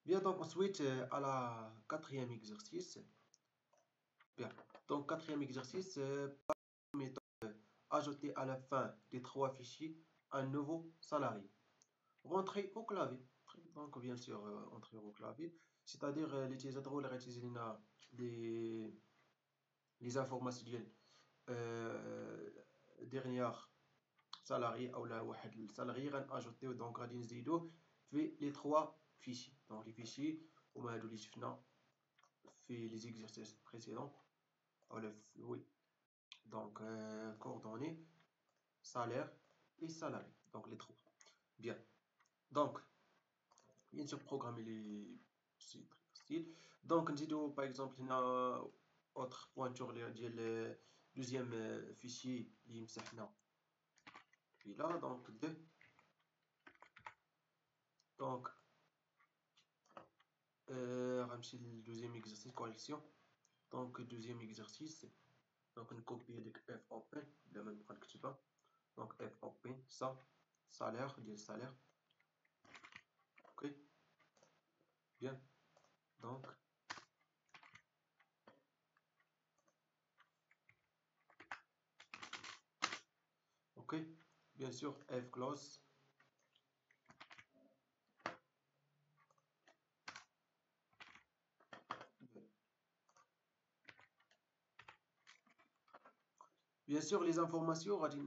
Bien, donc ensuite à la quatrième exercice. Bien, donc quatrième exercice, méthode ajouter à la fin des trois fichiers un nouveau salarié. Rentrer au clavier. Donc bien sûr, entrer au clavier, c'est-à-dire l'utilisateur va utiliser les, les informations dernières salarié ou la واحد السالاري غنأجوتيو دونك غادي نزيدو في les trois fichiers. Donc les fichiers هما هادو اللي شفنا في les exercices précédents. Oui. Donc coordonnées, salaire et salarié. Donc les trois. Bien. Donc bien sûr programmer les c'est très facile. Donc نزيدو par exemple هنا autre pointure ديال deuxième fichier اللي مسحنا في là donc 2. Donc غنمشي le deuxième exercice correction. Donc deuxième exercice, donc on copie avec F open, la même prendre que tu vas. Donc F open, ça, salaire, dire salaire. Ok, bien. Donc, ok, bien sûr, F close. Bien sûr, les informations, غادي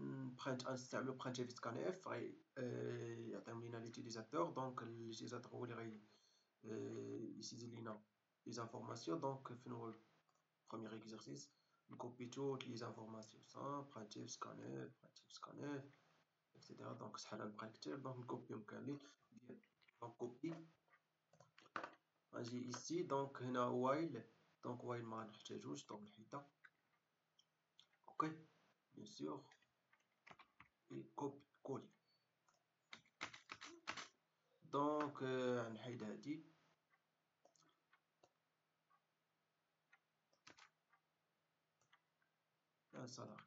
نستعملو printf scanf يعطيهم لينا l'utilisateur. Donc l'utilisateur هو اللي غي يسيزي لينا les informations. Donc في le premier exercice, on copie toutes les informations. Ça, printf scanf, etc. Donc شحال غنبقى نكتب، donc نكوبيهم كاملين. Bien. Donc copie. نجي ici donc هنا while. Donc while ما غنحتاجوش donc نحيدها. Ok, bien sûr. Et copie coller. Donc غنحيد هادي. Un salarié.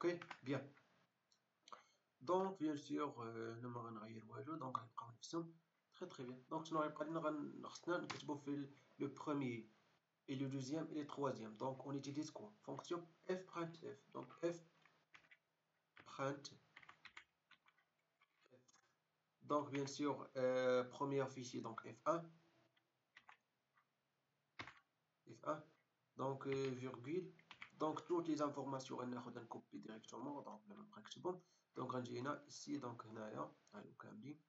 Ok, bien. Donc bien sûr هنا ما غنغير والو. Donc غنبقاو نفسهم. Très très bien. Donc شنو غيبقى لنا خصنا نكتبو في le premier et le deuxième et le troisième. Donc on utilise quoi? Fonction fprintf. Donc fprintf. Donc bien sûr premier fichier donc f1. F1. Donc virgule. Donc toutes les informations on a copier directement. Donc le même principe. Donc غنجي هنا ici donc هنايا هاو كاملين.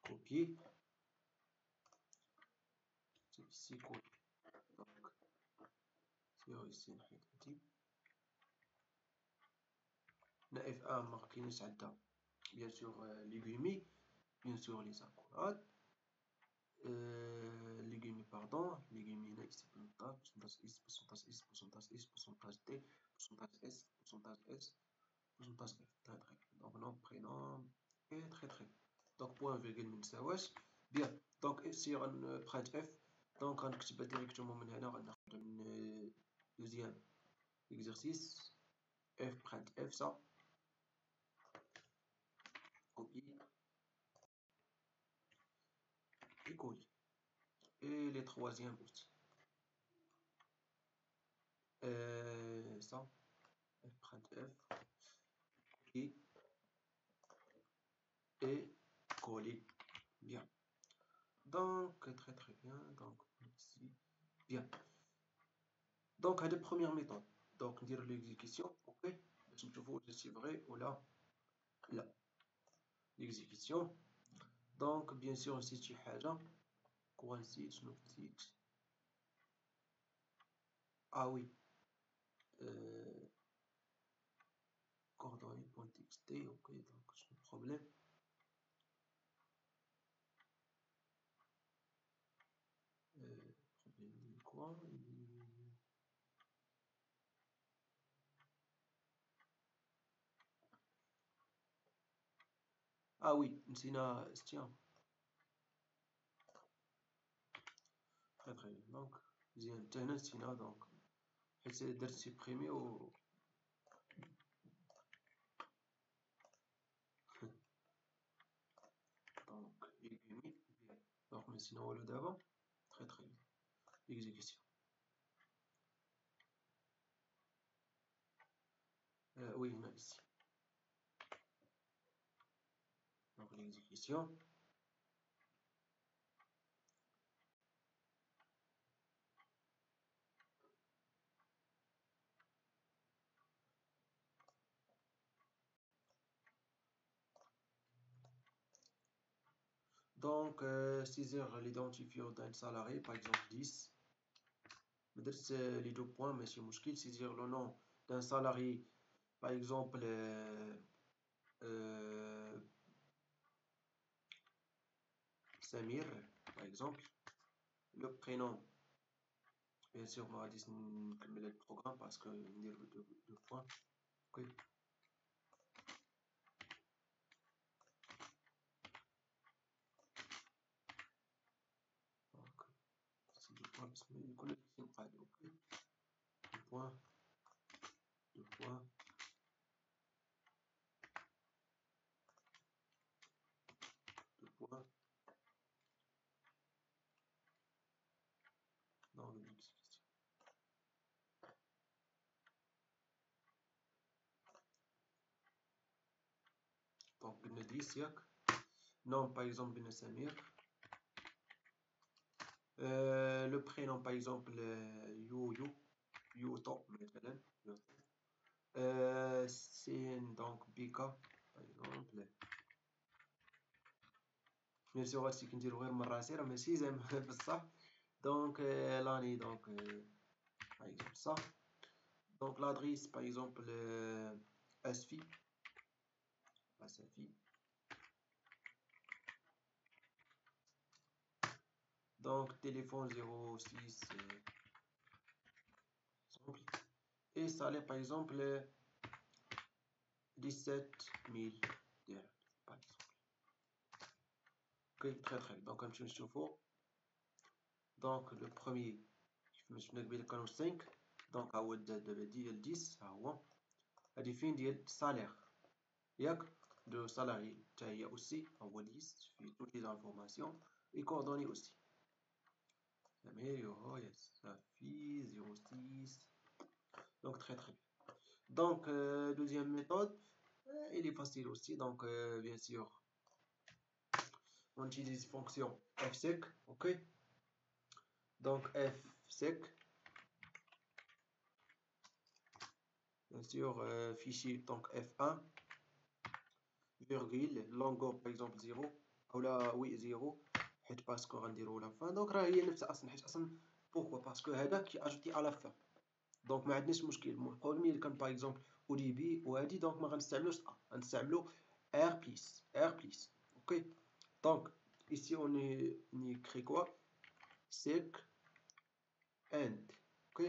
Copier. Ici copier. Donc c'est ici نحيد هادي. هنا F1 ما كاينش عندها bien sûr les guillemets, bien sûr les accolades. Les guillemets pardon, les guillemets هنا ici pourcentage x, pourcentage s, pourcentage s, pourcentage t, pourcentage s, pourcentage s, pourcentage f. Très très bien. Donc nom, prénom et très très bien. Donc point virgule ما نساوهاش. Bien. Donc ici on prend f. Donc غنكتبها directement من هنا غناخدها من deuxième exercice. F print f ça. Copier. Et coller. Et les troisièmes aussi. Ça, print F, et coller. Bien. Donc, très très bien. Donc, ici, bien. Donc, à la première méthode. Donc, dire l'exécution. Ok. Je vous c'est vrai ou là. Là. L'exécution. Donc, bien sûr, aussi, tu as là. Coïncide, ah oui. Coordonnées.txt. Ok. Donc, je le problème. Problème de quoi? Ah oui, نسينا tiens. Très très bien. Donc مزيان حتى هنا نسينا دونك حيت درت سيبريمي و دونك يغني بيان. دونك نسينا والو دابا. Très très bien. Exécution. Oui, on a ici. Donc l'exécution. Donc saisir l'identifiant d'un salarié, par exemple 10. C'est les deux points, mais c'est مشكل. Saisir le nom d'un salarié, par exemple Samir, par exemple. Le prénom, bien sûr, on va dire le programme parce que ندير deux points. Ok. Donc, c'est deux points parce que nous connaissons pas. Ok. Deux points, deux points, deux points. Donc l'exécution. Donc بن 10 ياك. Nom par exemple بن Samir. Le prénom par exemple Yuto مثلا. C'est donc Bika par exemple. Bien sûr هادشي كنديرو غير من راسي راه ماشي زعما بصح. Donc l'année donc par exemple ça. Donc l'adresse par exemple Asfi. Asfi. Donc téléphone 06 exemple. Et salaire par exemple 17 000 dirhams par exemple. Ok, très très bien. Donc un petit chauffe. Donc le premier باش نقبل كانوا 5 دونك ها هو دابا ديال 10 ها هو هادي فين ديال السالير ياك دو سالاري حتى هي اوسي ها هو ليست فيه توت لي زانفورماسيون اي كوردوني اوسي سمير يوهو يس صافي 06 دونك تري تري بيان دونك deuxième méthode il est facile aussi donc bien sûr on utilise fonction fsec ok donc fsec bien sûr fichier donc f1 virgule longo par exemple 0 ou là oui 0 حيت باسكو غنديرو لا فان دونك راه هي نفس اصلا حيت اصلا بوركوا باسكو هذاك كي اجوتي على فان دونك ما عندناش مشكل قول ملي كان باغ اكزومبل او دي بي وهادي دونك ما غنستعملوش غنستعملو ار بليس اوكي دونك ici on écrit quoi sec and ok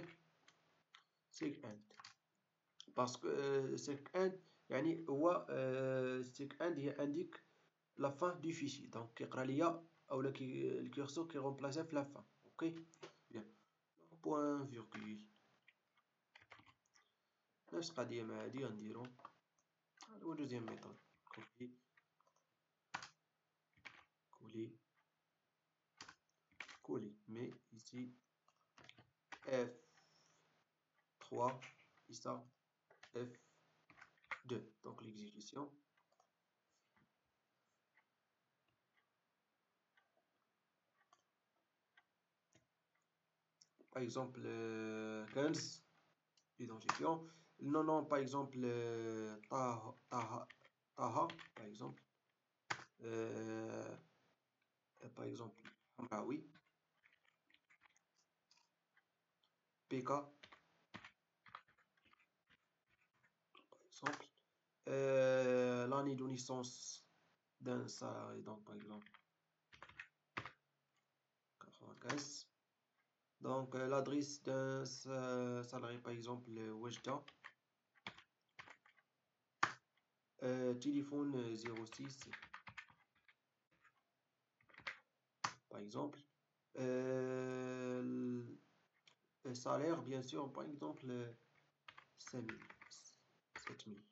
sec and باسكو sec and يعني هو sec and هي indique la fin du fichier donc كيقرا ليا اولا الكورسور كيغومبلاسي في لا fin اوكي بيان بوان فيرغول نفس القضيه مع هادي غنديرو هذا هو دوزيام ميثود كوبي كولي كولي مي ici F3 et ça F2 donc l'exécution par exemple 15 identifiant non non par exemple Taha par exemple par exemple Hamraoui PK par exemple l'année de naissance d'un salarié donc par exemple 95 donc l'adresse d'un salarié par exemple Wajda téléphone 06 exemple. Salaire, bien sûr, par exemple, 5000, 7000.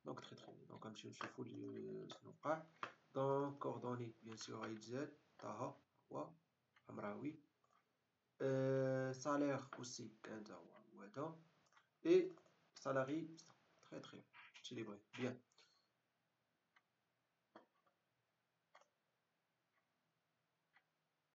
Donc, très bien. Donc, on نشوفوا شنو وقع. Donc, coordonnées, bien sûr, AIZ, Taha, Hawa, Hamraoui. Salaire aussi, Kanda, Wada. Et salarié, très équilibré. Bien.